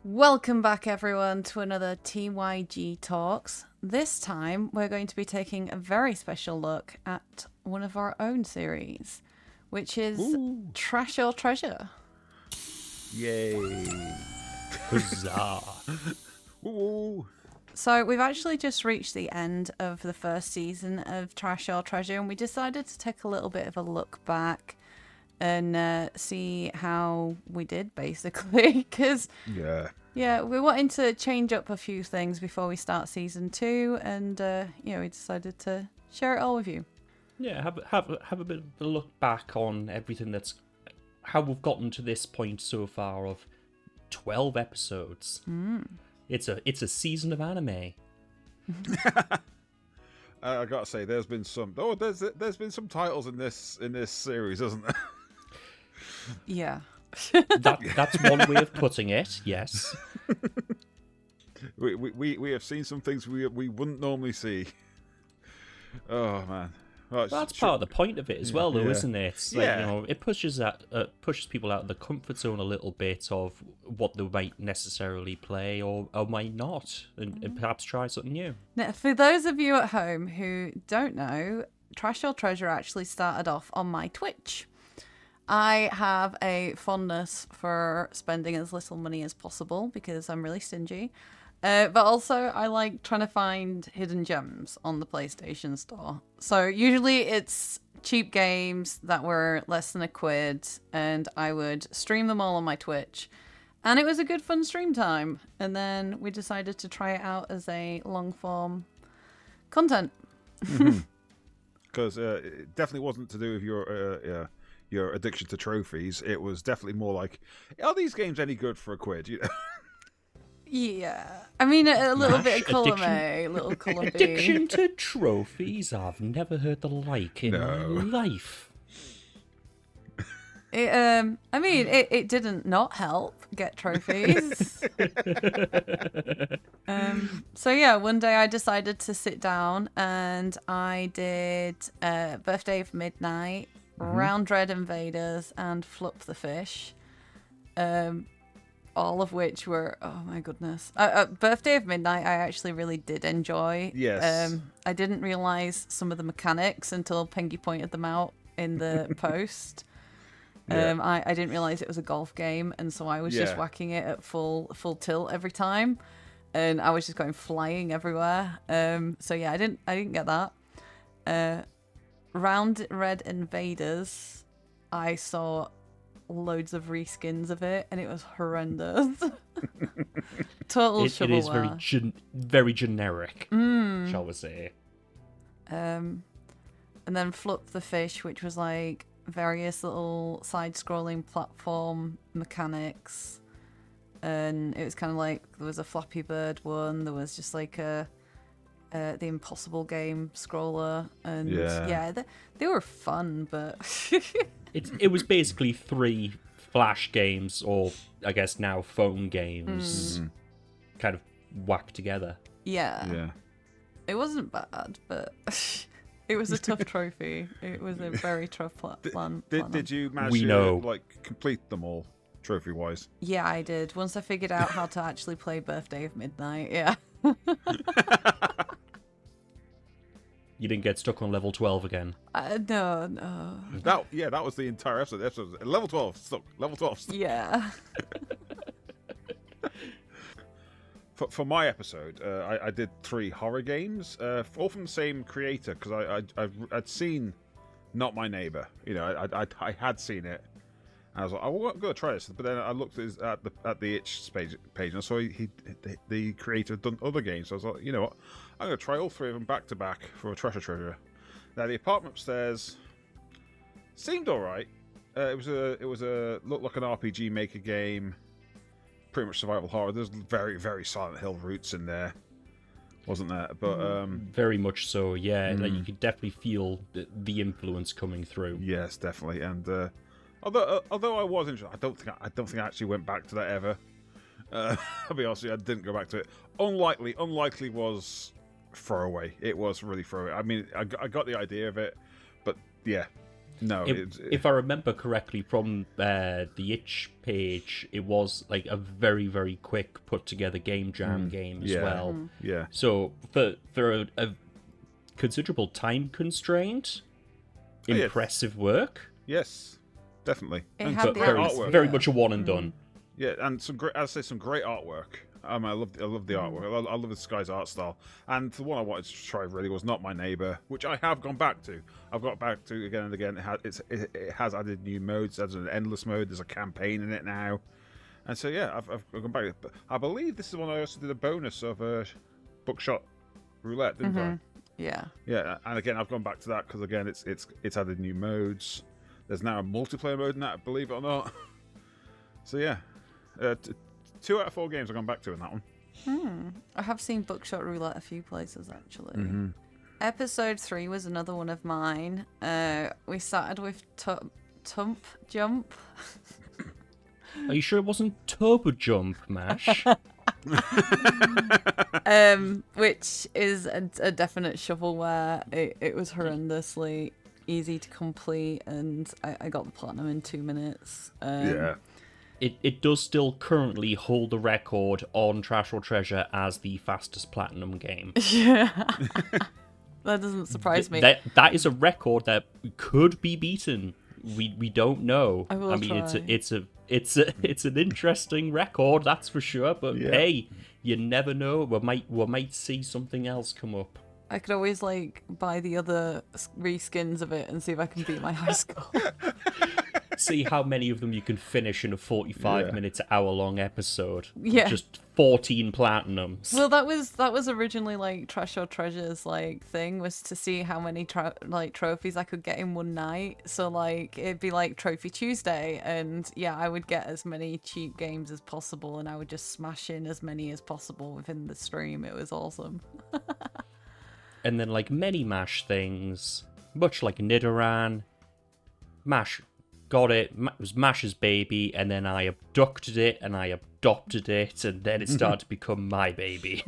Welcome back, everyone, to another TYG Talks. This time, we're going to be taking a very special look at one of our own series, which is Trash or Treasure. Yay. Huzzah. Ooh. So we've actually just reached the end of the first season of Trash or Treasure, and we decided to take a little bit of a look back and see how we did, basically, because we wanted to change up a few things before we start season 2, and we decided to share it all with you. Yeah, have a bit of a look back on everything that's how we've gotten to this point so far of 12 episodes. It's a season of anime. I gotta say, there's been some titles in this series, hasn't there? Yeah. That's one way of putting it. Yes. We have seen some things we wouldn't normally see. Oh man. Well, That's part of the point of it as well, though, isn't it? It's like, it pushes people out of the comfort zone a little bit of what they might necessarily play or might not, and perhaps try something new. Now, for those of you at home who don't know, Trash or Treasure actually started off on my Twitch. I have a fondness for spending as little money as possible because I'm really stingy. But also, I like trying to find hidden gems on the PlayStation Store. So usually it's cheap games that were less than £1, and I would stream them all on my Twitch. And it was a good fun stream time. And then we decided to try it out as a long-form content. Because it definitely wasn't to do with your addiction to trophies. It was definitely more like, are these games any good for £1? You know? Yeah, I mean a little bit of column A, a little column B. Addiction to trophies? I've never heard the like in my life. It didn't not help get trophies. So yeah, one day I decided to sit down and I did Birthday of Midnight, Round Red Invaders, and Flip the Fish. All of which were, oh my goodness. Birthday of Midnight, I actually really did enjoy. Yes. I didn't realise some of the mechanics until Pengy pointed them out in the post. I didn't realise it was a golf game, and so I was just whacking it at full tilt every time, and I was just going flying everywhere. So yeah, I didn't get that. Round Red Invaders, I saw loads of reskins of it, and it was horrendous. Total shovelware. It is very generic, shall we say. And then Flip the Fish, which was like various little side-scrolling platform mechanics, and it was kind of like there was a Flappy Bird one, there was just like the Impossible Game scroller, and they were fun, but It was basically 3 Flash games, or I guess now phone games, kind of whacked together. Yeah. It wasn't bad, but it was a tough trophy. It was a very tough plan. Did you manage to complete them all, trophy-wise? Yeah, I did. Once I figured out how to actually play Birthday of Midnight, yeah. You didn't get stuck on level 12 again? No. That was the entire episode. The episode was level 12, stuck. Level 12, stuck. Yeah. For my episode, I did 3 horror games, all from the same creator, because I'd seen Not My Neighbor. You know, I had seen it. And I was like, I'm going to try this. But then I looked at the itch page, and I saw the creator had done other games. So I was like, you know what? I'm going to try all 3 of them back to back for a treasure. Now the apartment upstairs seemed all right. It was a looked like an RPG Maker game, pretty much survival horror. There's very, very Silent Hill roots in there, wasn't there? But very much so. Yeah, like you could definitely feel the influence coming through. Yes, definitely. And although I was interested, I don't think I actually went back to that ever. I'll be honest with you, I didn't go back to it. Unlikely was throwaway. It was really throwaway. I mean, I got the idea of it, but yeah, No. If I remember correctly from the itch page, it was like a very, very quick put together game jam game as well. Yeah. So for a considerable time constraint, impressive work. Yes, definitely. It had the very, atmosphere. very much a one and done. Yeah, and some great, I'd say some great artwork. I love the artwork. I love this guy's art style. And the one I wanted to try really was Not My Neighbor, which I have gone back to. I've got back to again and again. It has added new modes. There's an endless mode. There's a campaign in it now. And so yeah, I've gone back. But I believe this is one I also did a bonus of Bookshot Roulette, didn't I? Yeah. Yeah, and again I've gone back to that because again it's added new modes. There's now a multiplayer mode in that, believe it or not. So yeah, 2 out of 4 games I've gone back to in that one. I have seen Bookshot Roulette a few places actually. Episode 3 was another one of mine. We started with Tump Jump. Are you sure it wasn't Turbo Jump, Mash? Which is a definite shovelware. It was horrendously easy to complete, and I got the platinum in 2 minutes. It does still currently hold the record on Trash or Treasure as the fastest platinum game. Yeah. That doesn't surprise me. That is a record that could be beaten. We don't know. I will mean, try. it's an interesting record, that's for sure. But hey, you never know. We might see something else come up. I could always buy the other reskins of it and see if I can beat my high score. See how many of them you can finish in a 45-minute to hour-long episode. Yeah. Just 14 platinums. Well, that was originally Trash or Treasure's thing, was to see how many trophies I could get in one night. So it'd be Trophy Tuesday, and I would get as many cheap games as possible, and I would just smash in as many as possible within the stream. It was awesome. And then many MASH things, much like Nidoran, MASH got it. It was Mash's baby, and then I abducted it, and I adopted it, and then it started to become my baby.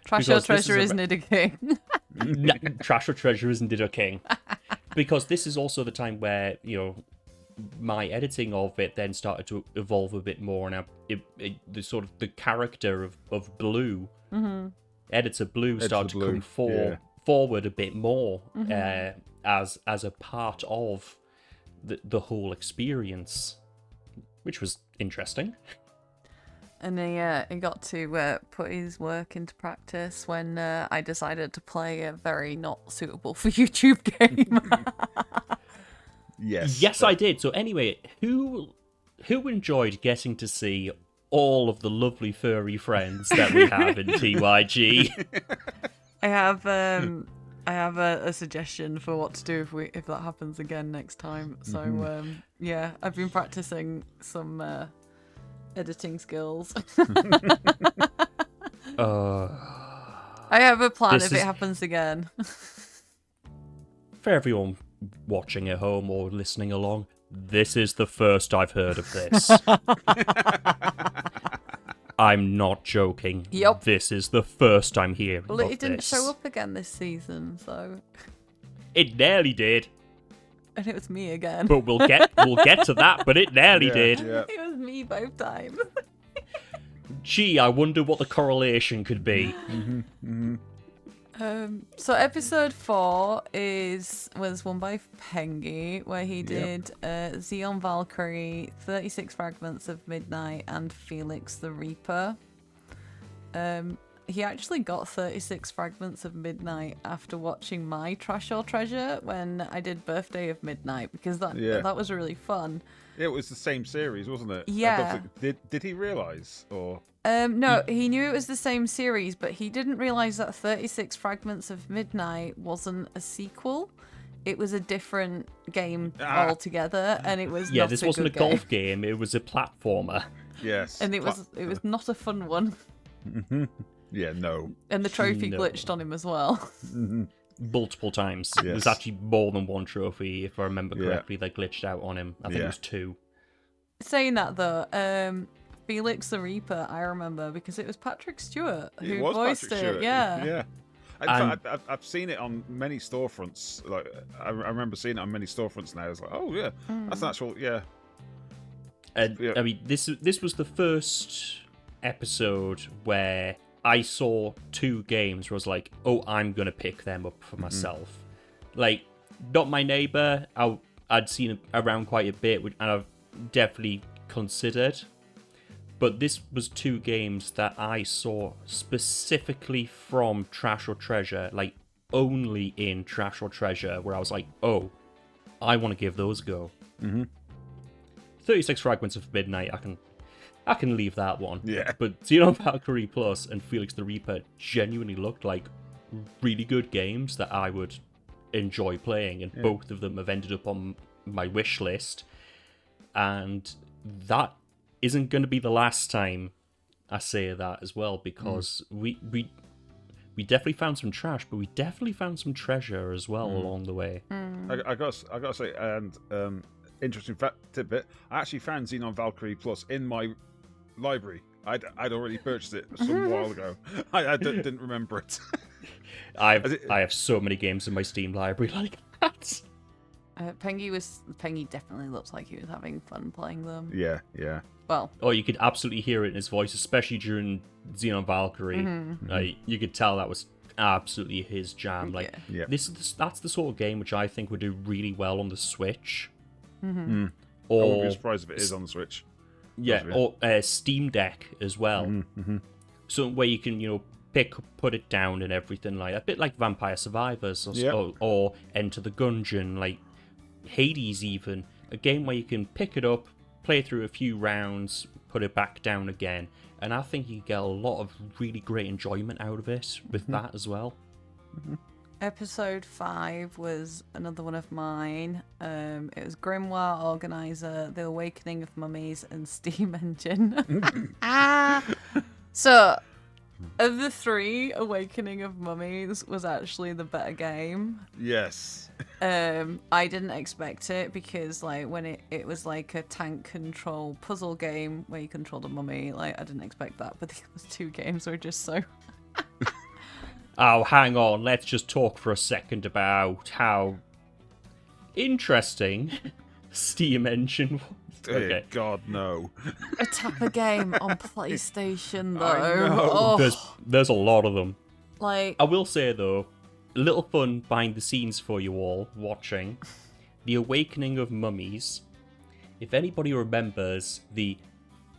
Trash or Treasure is Nido King. Trash or Treasure is Nido King. Because this is also the time where, my editing of it then started to evolve a bit more, and the character of Blue, Editor Blue, started to come forward a bit more as a part of the whole experience, which was interesting. And he got to put his work into practice when I decided to play a very not suitable for YouTube game. Yes, I did. So anyway, who enjoyed getting to see all of the lovely furry friends that we have in TYG? I have a suggestion for what to do if that happens again next time. So I've been practicing some editing skills. I have a plan if it happens again. For everyone watching at home or listening along, this is the first I've heard of this. I'm not joking. Yep. This is the first I'm hearing of It didn't this. show up again this season, so... It nearly did. And it was me again. But we'll get to that, but it nearly did. Yeah. It was me both times. Gee, I wonder what the correlation could be. So episode 4 was won by Pengy, where he did Xeon Valkyrie, 36 Fragments of Midnight, and Felix the Reaper. He actually got 36 Fragments of Midnight after watching my Trash or Treasure when I did Birthday of Midnight, because that was really fun. It was the same series, wasn't it? Yeah. Did he realise, or? No, he knew it was the same series, but he didn't realise that 36 Fragments of Midnight wasn't a sequel. It was a different game altogether, and it was this wasn't a golf game. It was a platformer. Yes. And it was not a fun one. Yeah, no. And the trophy glitched on him as well. Multiple times. Yes. There's actually more than one trophy, if I remember correctly, that glitched out on him. I think it was 2. Saying that though, Felix the Reaper, I remember, because it was Patrick Stewart who voiced it. Patrick Stewart. Yeah. Yeah. In fact, I've seen it on many storefronts. Like I remember seeing it on many storefronts now. It's like, oh yeah, that's an actual And I mean, this was the first episode where I saw 2 games where I was like, oh, I'm gonna pick them up for myself. Like, Not My Neighbor, I'd seen around quite a bit, and I've definitely considered. But this was 2 games that I saw specifically from Trash or Treasure, like only in Trash or Treasure, where I was like, oh, I want to give those a go. 36 Fragments of Midnight, I can leave that one. Yeah. But Xenon Valkyrie Plus and Felix the Reaper genuinely looked like really good games that I would enjoy playing, and both of them have ended up on my wish list. And that isn't going to be the last time I say that as well, because we definitely found some trash, but we definitely found some treasure as well along the way. I got to say, and interesting tidbit, I actually found Xenon Valkyrie Plus in my library. I'd already purchased it some while ago. I didn't remember it. I have so many games in my Steam library like that. Pengy definitely looks like he was having fun playing them. Yeah. Well, you could absolutely hear it in his voice, especially during Xenon Valkyrie. You could tell that was absolutely his jam. Like, that's the sort of game which I think would do really well on the Switch. I wouldn't be surprised if it is on the Switch. Yeah, or Steam Deck as well. So where you can, put it down and everything, like a bit like Vampire Survivors or Enter the Gungeon, like Hades even. A game where you can pick it up, play through a few rounds, put it back down again. And I think you get a lot of really great enjoyment out of it with that as well. Episode 5 was another one of mine. It was Grimoire Organizer, The Awakening of Mummies, and Steam Engine. So, of the 3, Awakening of Mummies was actually the better game. Yes. I didn't expect it because, like, when it was like a tank control puzzle game where you controlled a mummy, like, I didn't expect that. But those 2 games were just so... Oh, hang on. Let's just talk for a second about how interesting Steam Engine was. Okay. God, no. A tapper game on PlayStation, though. I know. Oh, There's a lot of them. like, I will say, though, a little fun behind the scenes for you all watching. The Awakening of Mummies. If anybody remembers the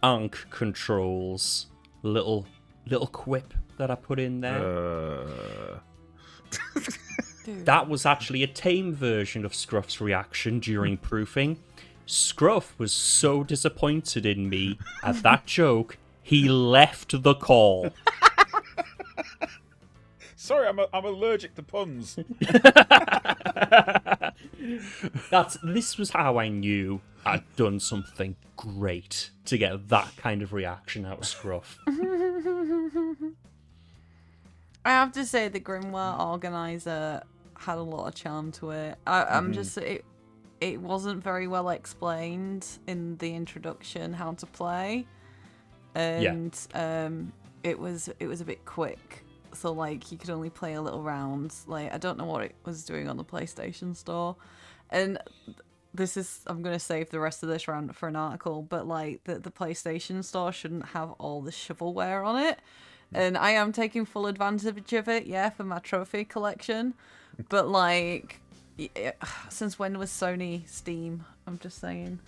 Ankh controls, little quip that I put in there. That was actually a tame version of Scruff's reaction during proofing. Scruff was so disappointed in me at that joke, he left the call. Sorry, I'm allergic to puns. This was how I knew I'd done something great to get that kind of reaction out of Scruff. I have to say the Grimoire Organizer had a lot of charm to it. I'm just... It wasn't very well explained in the introduction how to play. And it was a bit quick. So, like, you could only play a little round. Like, I don't know what it was doing on the PlayStation Store. And I'm going to save the rest of this round for an article, but, like, the PlayStation Store shouldn't have all the shovelware on it. And I am taking full advantage of it, for my trophy collection. But, like, since when was Sony Steam? I'm just saying.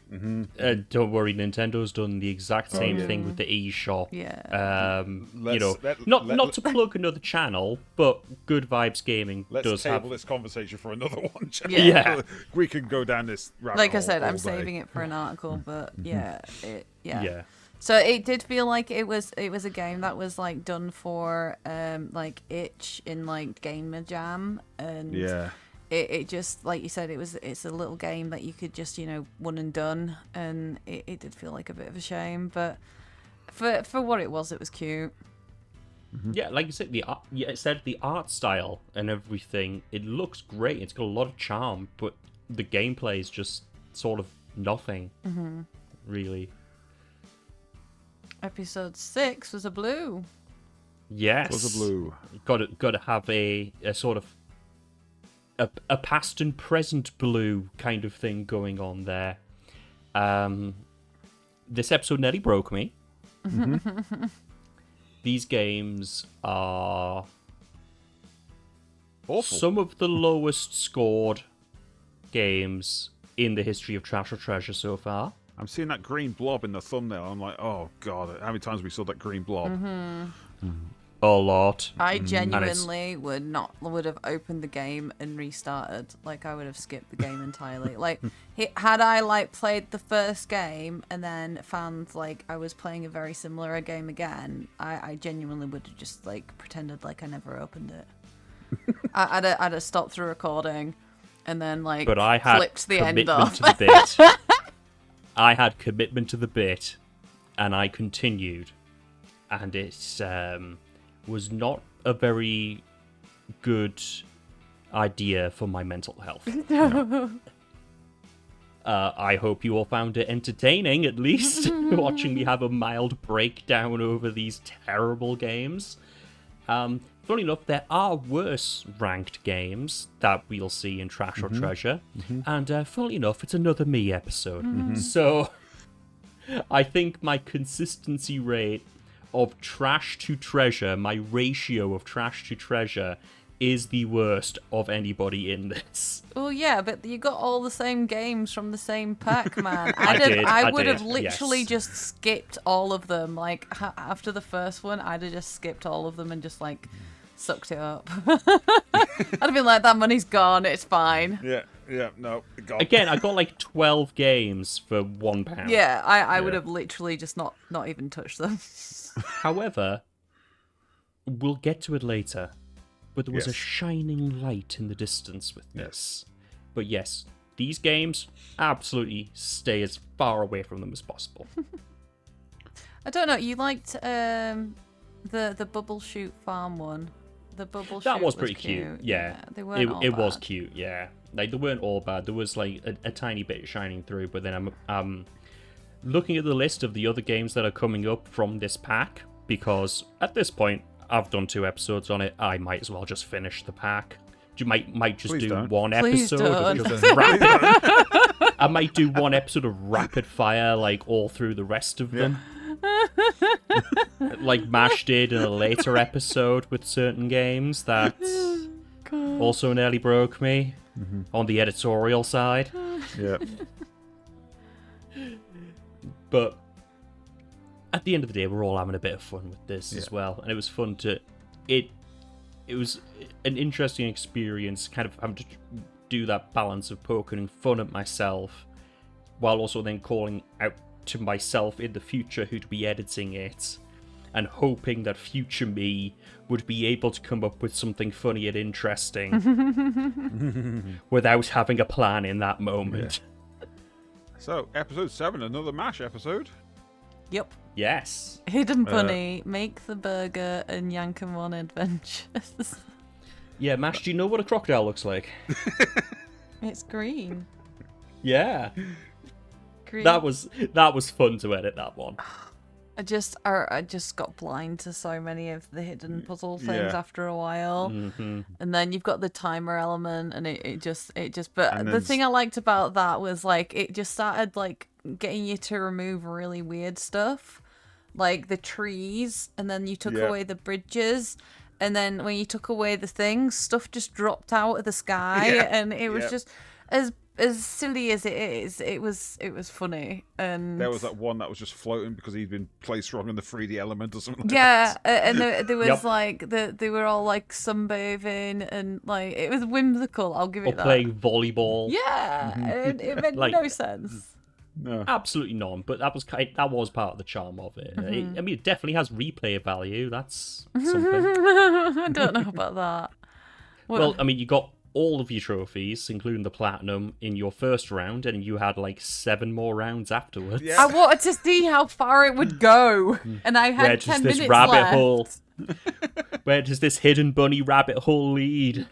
Don't worry, Nintendo's done the exact same thing with the eShop. Yeah. Not to plug another channel, but Good Vibes Gaming does table this conversation for another one. Yeah. We can go down this rabbit like I hole said, all I'm day. saving it for an article, but yeah. So it did feel like it was a game that was like done for like itch in like Gamer Jam, and it just, like you said, it's a little game that you could just, one and done, and it did feel like a bit of a shame, but for what it was cute. Yeah, like you said, the art style and everything, it looks great. It's got a lot of charm, but the gameplay is just sort of nothing, really. Episode 6 was a blue. Yes. Colours of blue. Got to have a sort of a past and present blue kind of thing going on there. This episode nearly broke me. Mm-hmm. These games are Awful. some of the lowest scored games in the history of Trash or Treasure so far. I'm seeing that green blob in the thumbnail. I'm like, oh god, how many times we saw that green blob? A lot. I genuinely would have opened the game and restarted. Like, I would have skipped the game entirely. Like, had I like played the first game and then found like I was playing a very similar game again, I genuinely would have just like pretended like I never opened it. I'd have stopped the recording and then like But I had flipped the end commitment off. to the bit. I had commitment to the bit, and I continued, and it was not a very good idea for my mental health. No. I hope you all found it entertaining, at least, watching me have a mild breakdown over these terrible games. Funny enough, there are worse ranked games that we'll see in Trash or Treasure, and funnily enough, it's another me episode. So, I think my consistency rate of trash to treasure, my ratio of trash to treasure, is the worst of anybody in this. Well, yeah, but you got all the same games from the same pack, man. I would have did, literally yes. just skipped all of them. Like, after the first one, I'd have just skipped all of them and just, like, sucked it up. I'd have been like, that money's gone, it's fine. Yeah, no, God. Again, I got like 12 games for £1. Yeah, I would have literally just not even touched them. However, we'll get to it later. But there was a Yes. shining light in the distance with this. But yes, these games, absolutely stay as far away from them as possible. I don't know, you liked the Bubble Shoot Farm one. The Bubble Shoot That was pretty cute. Yeah. they weren't all it was bad. cute, yeah. Like, they weren't all bad. There was like a tiny bit shining through, but then I'm looking at the list of the other games that are coming up from this pack, because at this point, I've done 2 episodes on it. I might as well just finish the pack. You might just Please do don't. one Please episode. don't. Of just rapid, I might do one episode of rapid fire, like all through the rest of them. Like Mash did in a later episode with certain games that also nearly broke me on the editorial side. Yeah. But at the end of the day, we're all having a bit of fun with this as well, and it was fun to it was an interesting experience, kind of having to do that balance of poking fun at myself while also then calling out to myself in the future who'd be editing it, and hoping that future me would be able to come up with something funny and interesting without having a plan in that moment. So, episode 7, another MASH episode. Yep. Yes. Hidden Bunny, Make the Burger, and Yankamon Adventures. Yeah, Mash, do you know what a crocodile looks like? It's green. Yeah. Green. That was fun to edit that one. I just got blind to so many of the hidden puzzle things Yeah. after a while, and then you've got the timer element, and it just. But And the then thing I liked about that was like it just started like getting you to remove really weird stuff, like the trees, and then you took Yeah. away the bridges, and then when you took away the things, stuff just dropped out of the sky, Yeah. and it was Yeah. just as silly as it is, it was funny. And There was that one that was just floating because he'd been placed wrong in the 3D element or something like yeah, that. and there was Yep. like they were all like sunbathing, and like it was whimsical. I'll give Or it that. playing volleyball. Yeah, it made Like- no sense. No. Absolutely none, but that was part of the charm of it. I mean, it definitely has replay value. That's something. I don't know about that. Well, I mean, you got all of your trophies, including the platinum, in your first round, and you had like 7 more rounds afterwards. Yeah. I wanted to see how far it would go, and I Where had does 10 this minutes rabbit left. hole? Where does this hidden bunny rabbit hole lead?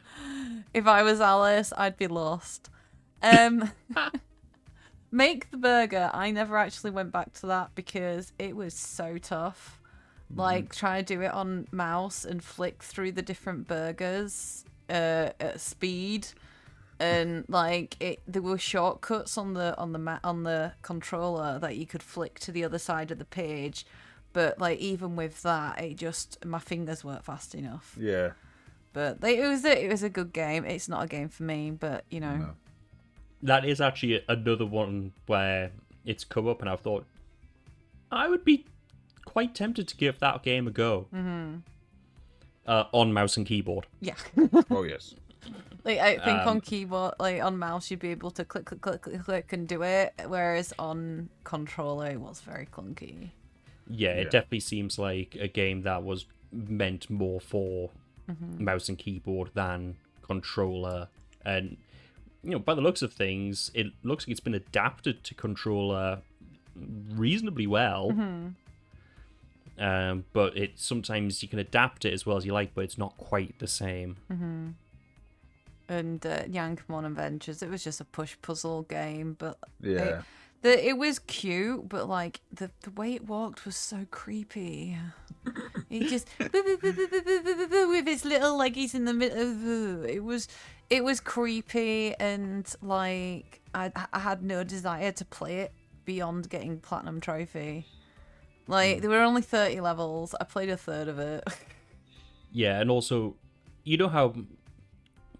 If I was Alice, I'd be lost. Make the Burger. I never actually went back to that because it was so tough. Like, trying to do it on mouse and flick through the different burgers at speed. And like there were shortcuts on the controller that you could flick to the other side of the page, but like even with that, my fingers weren't fast enough. Yeah. But it was a good game. It's not a game for me, but you know. No. That is actually another one where it's come up, and I've thought I would be quite tempted to give that game a go. On mouse and keyboard. Yeah. Oh yes. Like, I think on keyboard, like on mouse, you'd be able to click, click, click, click, click, and do it, whereas on controller, it was very clunky. Yeah, it definitely seems like a game that was meant more for mouse and keyboard than controller. And, you know, by the looks of things, it looks like it's been adapted to controller reasonably well. But sometimes you can adapt it as well as you like, but it's not quite the same. And Yankmon Adventures, it was just a push puzzle game, but Yeah. it was cute, but like the way it walked was so creepy. He just with his little leggies in the middle. It was creepy, and like I had no desire to play it beyond getting platinum trophy. Like there were only 30 levels. I played a third of it. Yeah, and also, you know how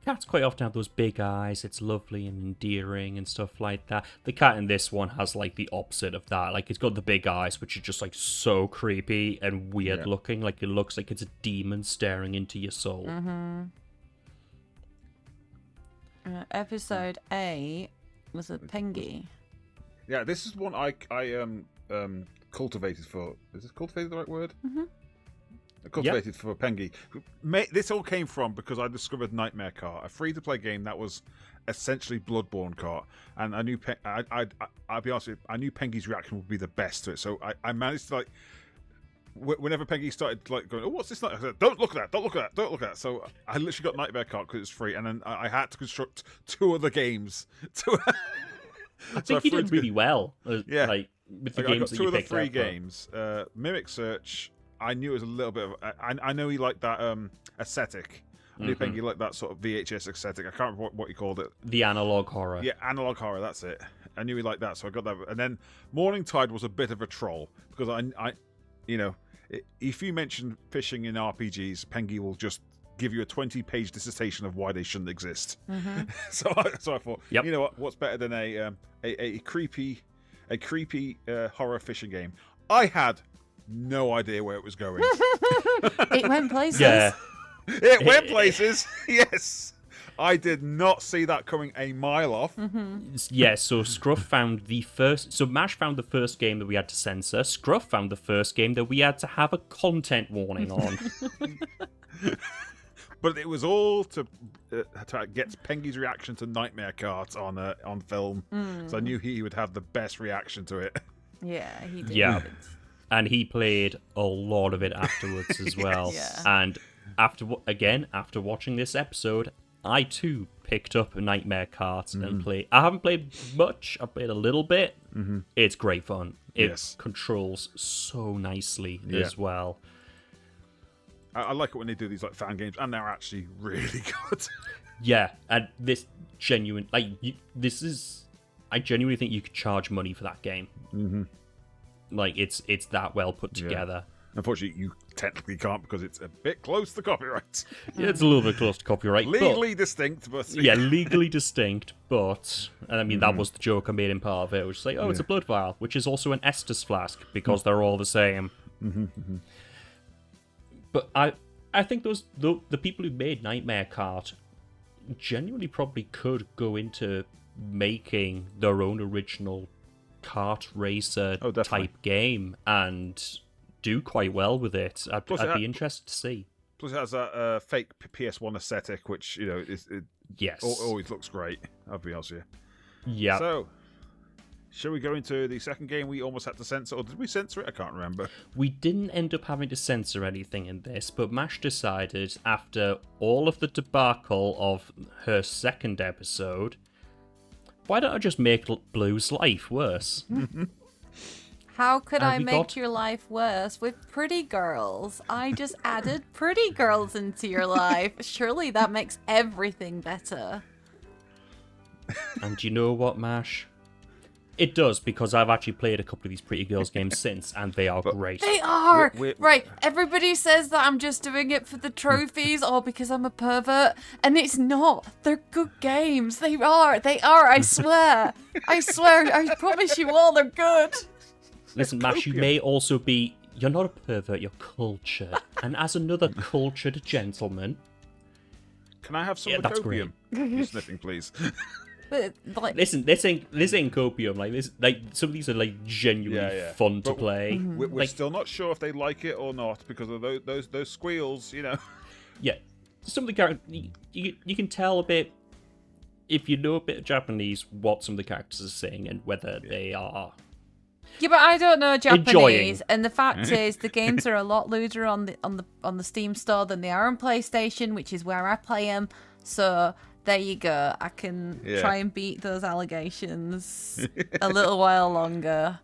cats quite often have those big eyes, it's lovely and endearing and stuff like that. The cat in this one has like the opposite of that. Like, it's got the big eyes, which are just like so creepy and weird looking. Like, it looks like it's a demon staring into your soul. Episode 8 was a Pengi. Yeah, this is one I cultivated for. Is this cultivated the right word? Cultivated for Pengi. This all came from because I discovered Nightmare Cart, a free-to-play game that was essentially Bloodborne Cart, and I knew I'll be honest with you, I knew Pengi's reaction would be the best to it, so I managed to like. Whenever Pengi started like going, oh, what's this? I said, don't look at that, don't look at that, don't look at that. So I literally got Nightmare Cart because it's free, and then I had to construct 2 other games. I think you did really well. Yeah, like with the I games got that 2 you of the picked 3 out. games. Mimic Search. I knew it was a little bit of. I know he liked that aesthetic. I knew Pengi liked that sort of VHS aesthetic. I can't remember what he called it. The analog horror. Yeah, analog horror. That's it. I knew he liked that, so I got that. And then Morning Tide was a bit of a troll because I you know, if you mention fishing in RPGs, Pengi will just give you a 20-page dissertation of why they shouldn't exist. So I thought, you know what's better than a creepy horror fishing game? I had no idea where it was going. It went places. Yeah. It went places. Yes. I did not see that coming a mile off. Yeah, so Scruff found the first... So Mash found the first game that we had to censor. Scruff found the first game that we had to have a content warning on. But it was all to get Pengi's reaction to Nightmare Cart on film. So I knew he would have the best reaction to it. Yeah, he did. Yeah. And he played a lot of it afterwards as well. Yeah. And after watching this episode, I too picked up a Nightmare Cart and played. I haven't played much. I've played a little bit. It's great fun. It controls so nicely as well. I like it when they do these like fan games, and they're actually really good. Yeah, and this genuine I genuinely think you could charge money for that game. Like it's that well put together. Unfortunately, you technically can't because it's a bit close to copyright. Yeah, it's a little bit close to copyright. Legally distinct, but yeah, legally distinct. But and I mean that was the joke I made in part of it. It was like, oh, it's a blood vial, which is also an Estus flask because they're all the same. But I think the people who made Nightmare Cart genuinely probably could go into making their own original kart racer type game and do quite well with it. I'd be interested to see. Plus, it has that fake PS1 aesthetic, which you know always looks great. I'll be honest with you. Yeah. So, shall we go into the second game we almost had to censor, or did we censor it? I can't remember. We didn't end up having to censor anything in this, but Mash decided after all of the debacle of her second episode, why don't I just make Blue's life worse? How could I we make got- your life worse with pretty girls? I just added pretty girls into your life. Surely that makes everything better. And you know what, Mash? It does, because I've actually played a couple of these Pretty Girls games since, and they are great. They are! We're- Right, everybody says that I'm just doing it for the trophies or because I'm a pervert, and it's not. They're good games. They are, I swear. I promise you all they're good. Listen, Mash, you may also be... You're not a pervert, you're cultured. And as another cultured gentleman... Can I have some Yeah, that's copium? You sniffing, please. But, like, Listen, this ain't copium. Some of these are like genuinely fun to But play. We're still not sure if they like it or not because of those squeals, you know. Yeah, some of the characters you can tell a bit if you know a bit of Japanese what some of the characters are saying and whether they are. yeah, but I don't know Japanese, Enjoying. and the fact is the games are a lot looser on the Steam store than they are on PlayStation, which is where I play them. So there you go. I can try and beat those allegations a little while longer.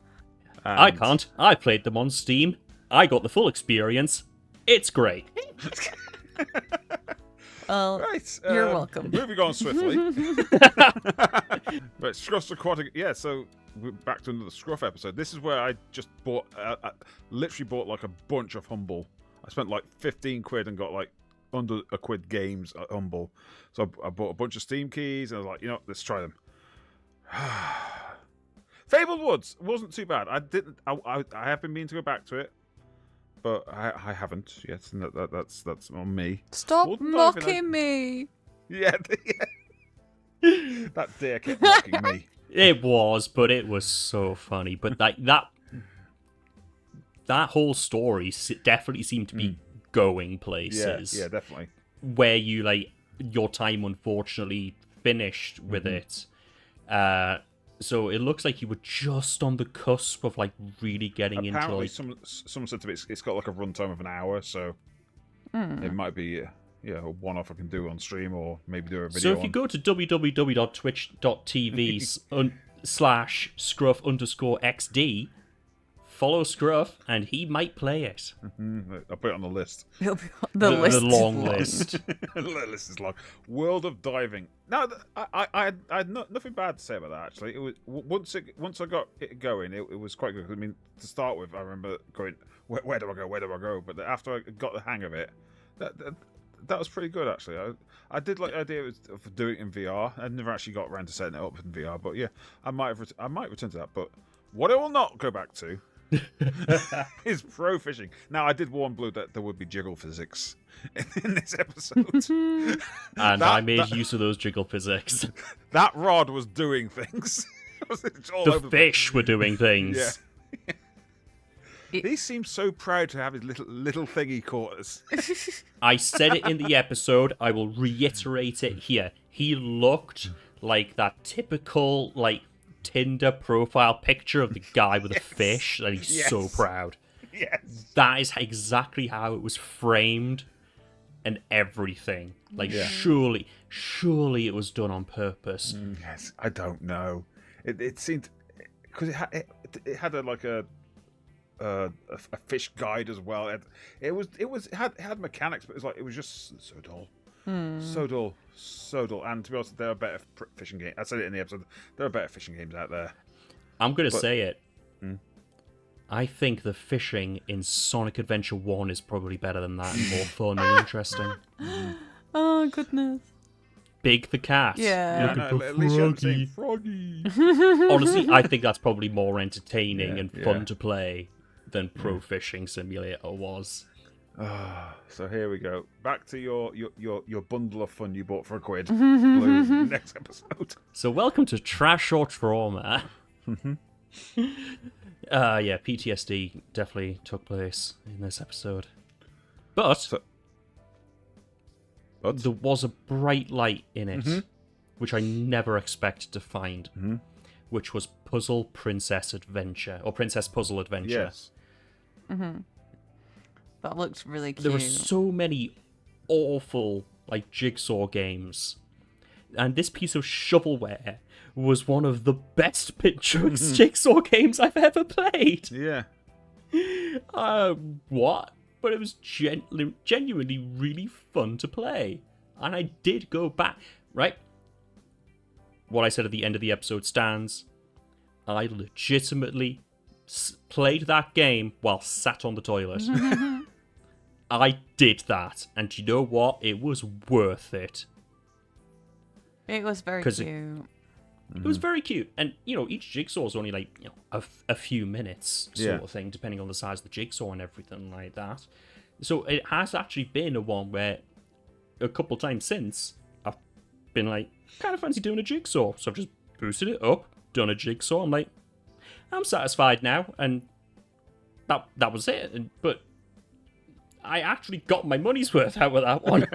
I can't. I played them on Steam. I got the full experience. It's great. Well, Right. you're welcome. Moving on swiftly. But Scruff's Aquatic. Yeah, so we're back to another Scruff episode. This is where I just bought, literally bought like a bunch of Humble. I spent like 15 quid and got like under a quid games at Humble. So I bought a bunch of Steam keys and I was like, you know, let's try them. Fabled Woods wasn't too bad. I have been meaning to go back to it, but I haven't yet. And that's on me. Stop Well, mocking me. Yeah, that deer kept mocking me. It was, but it was so funny. But like that whole story definitely seemed to be going places. Yeah, definitely. Where you like your time unfortunately finished with it. So it looks like you were just on the cusp of like really getting Apparently, into like... some said to me it's got like a runtime of an hour, so it might be a one-off I can do on stream or maybe do a video. So if you go to www.twitch.tv/scruff_xd, follow Scruff, and he might play it. I'll put it on the list. He'll be on the list. The long list. The list is long. World of Diving. No, I had nothing bad to say about that. Actually, it was once I got it going, it was quite good. I mean, to start with, I remember going, where do I go? Where do I go? But after I got the hang of it, that was pretty good actually. I did like the idea of doing it in VR. I never actually got around to setting it up in VR, but yeah, I might return to that. But what I will not go back to is pro fishing. Now, I did warn Blue that there would be jiggle physics in this episode. And I made use of those jiggle physics. That rod was doing things. It's all over The fish were doing things. Yeah. He seems so proud to have his little thing he caught us. I said it in the episode. I will reiterate it here. He looked like that typical, like, Tinder profile picture of the guy with a fish, and he's so proud. Yes. That is exactly how it was framed and everything. Like, surely it was done on purpose. Yes, I don't know. It seemed... Because it had a fish guide as well. It had mechanics, but it was just so dull. So dull. And to be honest, there are better fishing games. I said it in the episode. There are better fishing games out there. I'm going to say it. I think the fishing in Sonic Adventure 1 is probably better than that and more fun and interesting. Oh, goodness. Big the cat. Yeah. Looking for At least you haven't Froggy. seen Froggy. Honestly, I think that's probably more entertaining and fun yeah. to play than Pro Fishing Simulator was. So here we go. Back to your bundle of fun you bought for £1. Blue, next episode. So welcome to Trash or Trauma. Yeah, PTSD definitely took place in this episode. But there was a bright light in it, which I never expected to find, which was Puzzle Princess Adventure, or Princess Puzzle Adventure. Yes. That looks really cute. There were so many awful, like, Jigsaw games And this piece of shovelware was one of the best Pinchuk's Jigsaw games I've ever played. Yeah. What? But it was genuinely really fun to play. And I did go back, right? What I said at the end of the episode stands. I legitimately played that game while sat on the toilet. I did that. And you know what? It was worth it. It was very cute. It was very cute. And, each jigsaw is only like, a few minutes sort of thing, depending on the size of the jigsaw and everything like that. So it has actually been a one where a couple times since I've been like, kind of fancy doing a jigsaw. So I've just boosted it up, done a jigsaw. I'm like, I'm satisfied now. And that was it. But I actually got my money's worth out of that one.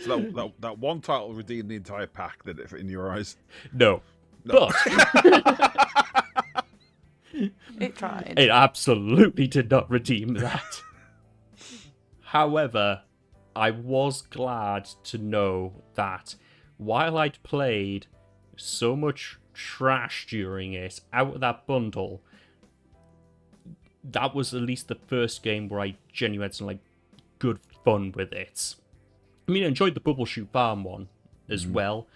So that one title redeemed the entire pack, did it, in your eyes? No. But it tried. It absolutely did not redeem that. However, I was glad to know that while I'd played so much trash during it out of that bundle, that was at least the first game where I genuinely had some good fun with it. I mean, I enjoyed the Bubble Shoot Farm one as well,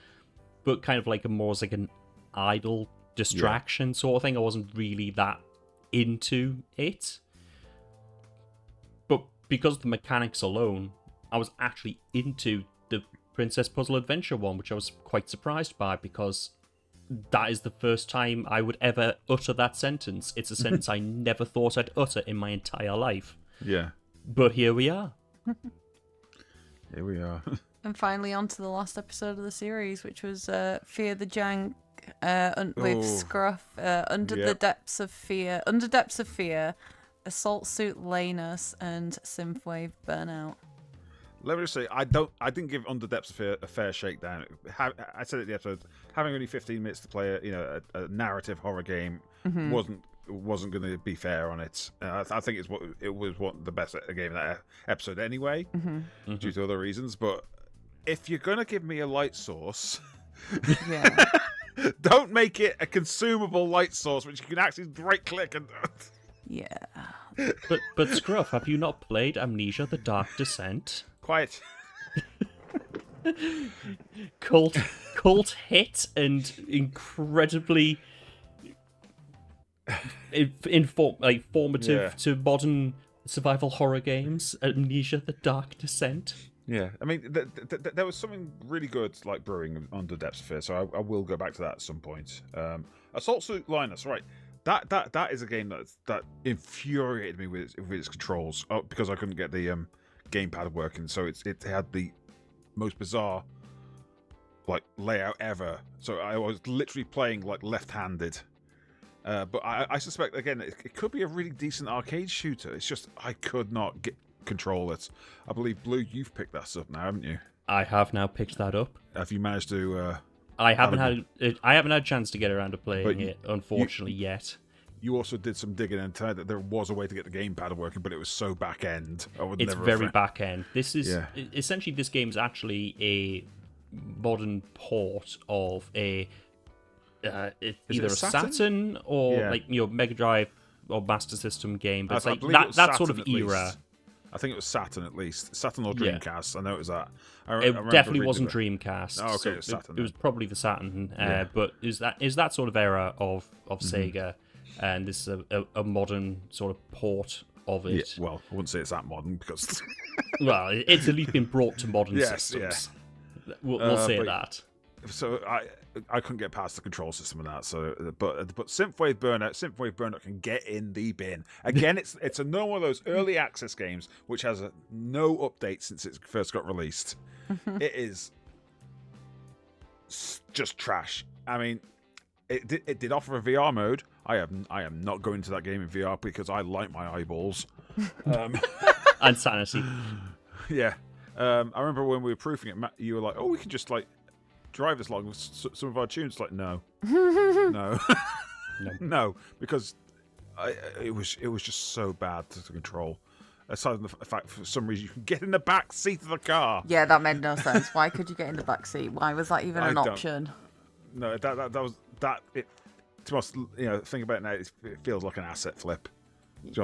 but kind of more as an idle distraction sort of thing. I wasn't really that into it. But because of the mechanics alone, I was actually into the Princess Puzzle Adventure one, which I was quite surprised by, because that is the first time I would ever utter that sentence. It's a sentence I never thought I'd utter in my entire life. Yeah. But here we are. Here we are. And finally on to the last episode of the series, which was Fear the Jank with Scruff, Under Depths of Fear, Assault Suit Lanus, and Synthwave Burnout. Let me just say, I didn't give Under Depths of Fear a fair shakedown. I said it in the episode, having only 15 minutes to play a narrative horror game wasn't going to be fair on it. I think it was the best game in that episode anyway, due to other reasons. But if you're going to give me a light source, don't make it a consumable light source, which you can actually right-click and... Yeah. But Scruff, have you not played Amnesia: The Dark Descent? Quiet. Cult hit and incredibly formative to modern survival horror games. Amnesia: The Dark Descent. Yeah, I mean, there was something really good brewing Under Depths of Fear, so I will go back to that at some point. Assault Suit Linus, right? That is a game that infuriated me with its controls, because I couldn't get the gamepad working. So it had the most bizarre layout ever. So I was literally playing left-handed. But I suspect again it could be a really decent arcade shooter. It's just I could not control it. I believe Blue, you've picked that up now, haven't you? I have now picked that up. Have you managed to? I haven't had a chance to get around to playing it, unfortunately, yet. You also did some digging and found that there was a way to get the gamepad working, but it was so back end. It's very back end. This is essentially, this game is actually a modern port of either a Saturn or Mega Drive or Master System game, but it's that sort of era. I think it was Saturn at least. Saturn or Dreamcast. I know it was that. It definitely wasn't Dreamcast. Oh, okay, so it was Saturn. It was probably the Saturn, but is that sort of era of Sega, and this is a modern sort of port of it. Yeah, well, I wouldn't say it's that modern because... well, it's at least been brought to modern systems. Yeah. We'll say that. So I couldn't get past the control system of that. So, but Synthwave Burnout can get in the bin. Again, it's another one of those early access games which has no update since it first got released. It is just trash. I mean, it did offer a VR mode. I am not going to that game in VR because I like my eyeballs. And sanity. Yeah. I remember when we were proofing it, Matt, you were like, "Oh, we can just drive this along with some of our tunes." Like, no, no, because it was just so bad to control. Aside from the fact, for some reason, you can get in the back seat of the car. Yeah, that made no sense. Why could you get in the back seat? Why was that even an option? No, that was that. It, to us, think about it now. It feels like an asset flip. It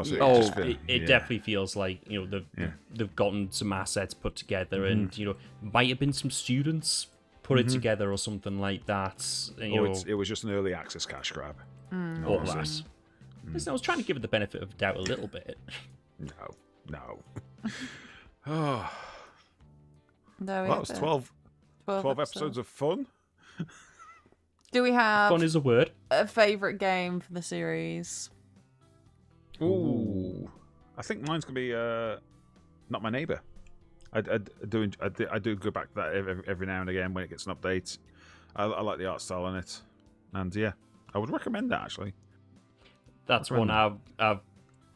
Yeah. definitely feels like they've gotten some assets put together, and might have been some students put it together or something like that. It was just an early access cash grab. Or that. Listen, I was trying to give it the benefit of doubt a little bit. No. Oh. No, That was 12 episodes of fun. Do we have Fun is a word. A favourite game for the series? Ooh. I think mine's going to be Not My Neighbour. I do go back to that every now and again when it gets an update. I like the art style in it. And yeah, I would recommend that, actually. That's one I've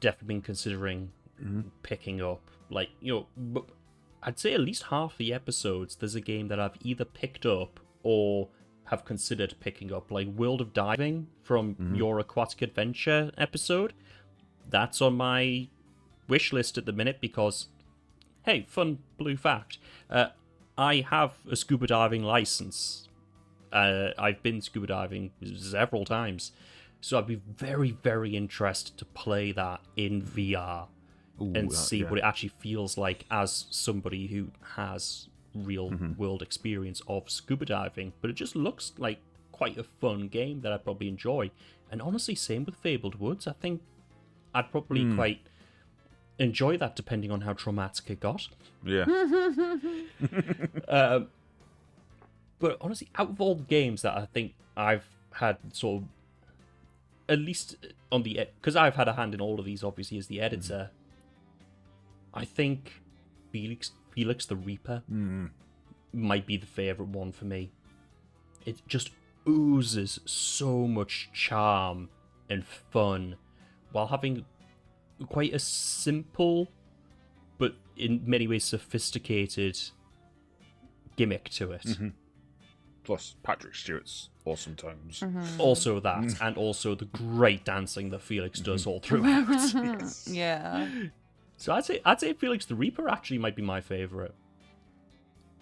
definitely been considering picking up. Like, I'd say at least half the episodes, there's a game that I've either picked up or have considered picking up. Like World of Diving from your Aquatic Adventure episode. That's on my wish list at the minute because, hey, fun blue fact. I have a scuba diving license. I've been scuba diving several times. So I'd be very, very interested to play that in VR and see what it actually feels like as somebody who has real world experience of scuba diving. But it just looks like quite a fun game that I'd probably enjoy. And honestly, same with Fabled Woods. I think I'd probably quite enjoy that depending on how traumatic it got. Yeah. But honestly, out of all the games that I think I've had sort of, at least on the, because I've had a hand in all of these, obviously, as the editor, I think Felix the Reaper might be the favourite one for me. It just oozes so much charm and fun while having quite a simple but in many ways sophisticated gimmick to it. Plus Patrick Stewart's awesome tones. Also that, and also the great dancing that Felix does all throughout. Yeah. So I'd say Felix the Reaper actually might be my favourite.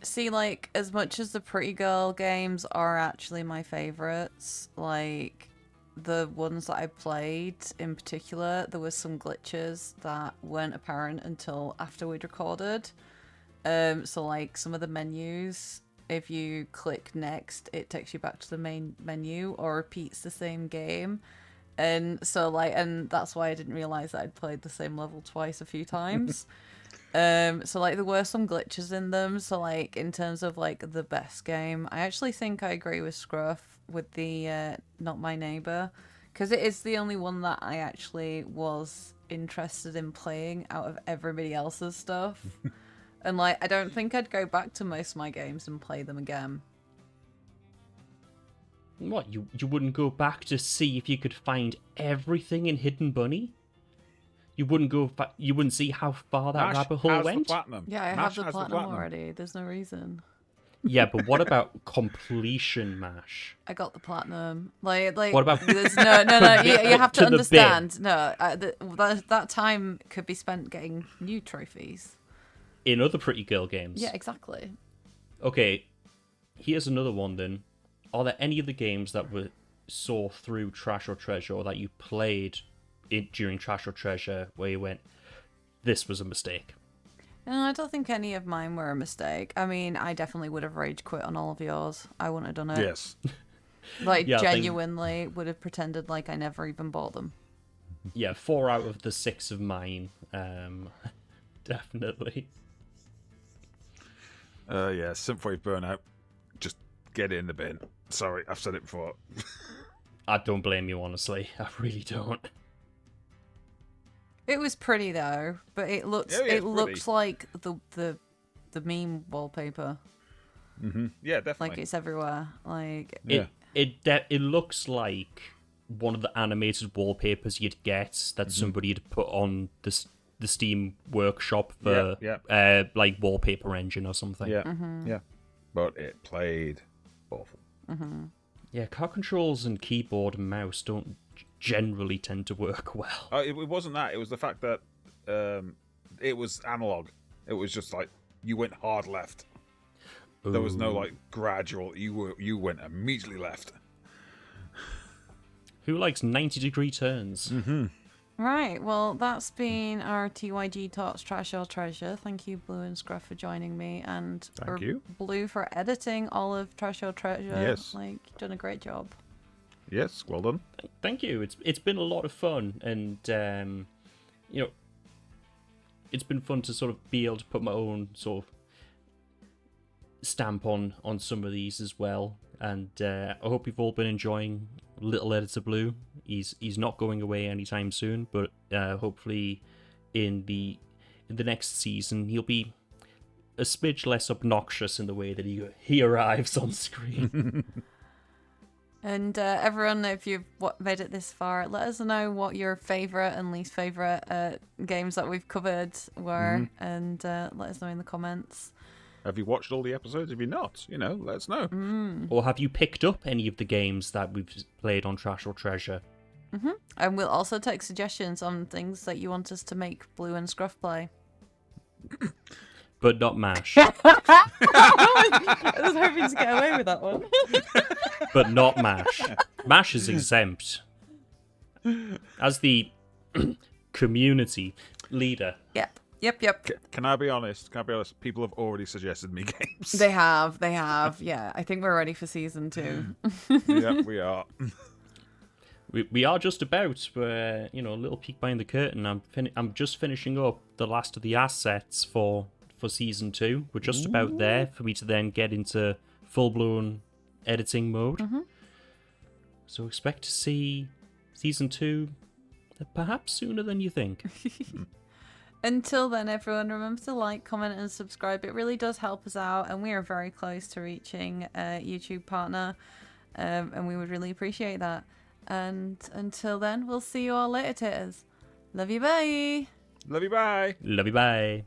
See, like, as much as the Pretty Girl games are actually my favourites, like, the ones that I played in particular, there was some glitches that weren't apparent until after we'd recorded. So, like, some of the menus, if you click next, it takes you back to the main menu or repeats the same game. And so, like, and that's why I didn't realise that I'd played the same level twice a few times. So, like, there were some glitches in them. So, like, in terms of, like, the best game, I actually think I agree with Scruff with the Not My Neighbour, because it is the only one that I actually was interested in playing out of everybody else's stuff. And, like, I don't think I'd go back to most of my games and play them again. What, you wouldn't go back to see if you could find everything in Hidden Bunny? You wouldn't go. You wouldn't see how far that rabbit hole went. Yeah, I have the platinum already. There's no reason. Yeah, but what about completion, Mash? I got the platinum. Like. What about? There's no. You have to understand. No, that time could be spent getting new trophies In other Pretty Girl games. Yeah, exactly. Okay, here's another one then. Are there any of the games that were saw through Trash or Treasure, or that you played during Trash or Treasure, where you went, this was a mistake? No, I don't think any of mine were a mistake. I mean, I definitely would have rage quit on all of yours. I wouldn't have done it. Yes. Like, yeah, genuinely would have pretended like I never even bought them. Yeah, 4 out of the 6 of mine. Definitely. Yeah, Synthwave Burnout. Just get it in the bin. Sorry, I've said it before. I don't blame you, honestly. I really don't. It was pretty though, but it looks looks like the meme wallpaper. Yeah, definitely. Like it's everywhere. Like it looks like one of the animated wallpapers you'd get that somebody had put on the Steam workshop for like wallpaper engine or something. Yeah, yeah. But it played awful. Yeah, car controls and keyboard and mouse don't generally tend to work well. It wasn't that. It was the fact that it was analog. It was just like you went hard left. There was no like gradual. You went immediately left. Who likes 90-degree turns? Mm-hmm. Right, well, that's been our TYG Talks Trash or Treasure. Thank you, Blue and Scruff, for joining me, and Thank you, Blue, for editing all of Trash or Treasure. Yes. Like, you've done a great job. Yes, well done. Thank you. It's been a lot of fun, and you know, it's been fun to sort of be able to put my own sort of stamp on some of these as well. And I hope you've all been enjoying Little Editor Blue. He's not going away anytime soon, but hopefully in the next season he'll be a smidge less obnoxious in the way that he arrives on screen. And everyone, if you've made it this far, let us know what your favourite and least favourite games that we've covered were, and let us know in the comments. Have you watched all the episodes? If you're not, let us know. Or have you picked up any of the games that we've played on Trash or Treasure? And we'll also take suggestions on things that you want us to make Blue and Scruff play. But not MASH. I was hoping to get away with that one. But not MASH. MASH is exempt. As the community leader. Yep. Can I be honest? People have already suggested me games. They have. Yeah, I think we're ready for season 2. Yeah, we are. We are just about. We're, a little peek behind the curtain. I'm just finishing up the last of the assets for season 2. We're just about there for me to then get into full-blown editing mode. So expect to see season 2 perhaps sooner than you think. Until then, everyone, remember to like, comment, and subscribe. It really does help us out, and we are very close to reaching a YouTube partner, and we would really appreciate that. And until then, we'll see you all later, taters. Love you, bye. Love you, bye. Love you, bye.